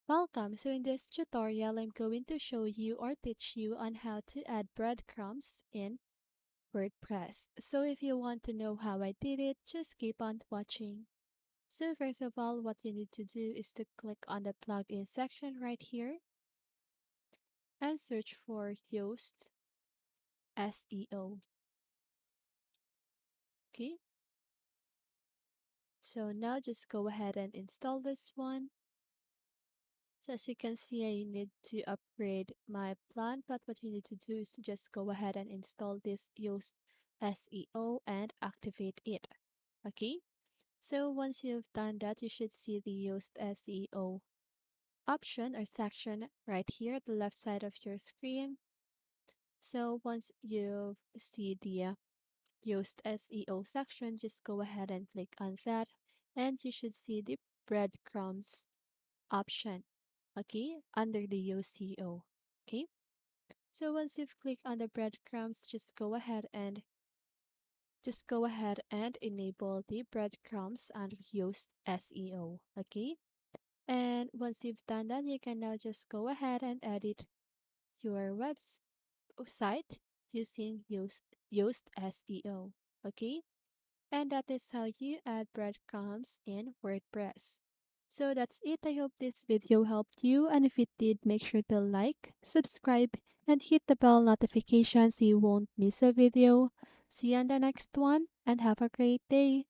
Welcome. So in this tutorial, I'm going to show you or teach you on how to add breadcrumbs in WordPress. So if you want to know how I did it, just keep on watching. So first of all, what you need to do is to click on the plugin section right here and search for Yoast SEO. Okay. So now just go ahead and install this one. So as you can see, I need to upgrade my plan, but what you need to do is to just go ahead and install this Yoast SEO and activate it. Okay, so once you've done that, you should see the Yoast SEO option or section right here at the left side of your screen. So once you see the Yoast SEO section, just go ahead and click on that, and you should see the breadcrumbs option, okay, under the UCO. Okay, so once you've clicked on the breadcrumbs, just go ahead and enable the breadcrumbs under Yoast SEO. Okay, and once you've done that, you can now just go ahead and edit your website using Yoast SEO. Okay, and that is how you add breadcrumbs in WordPress. So that's it. I hope this video helped you, and if it did, make sure to like, subscribe, and hit the bell notification so you won't miss a video. See you on the next one, and have a great day.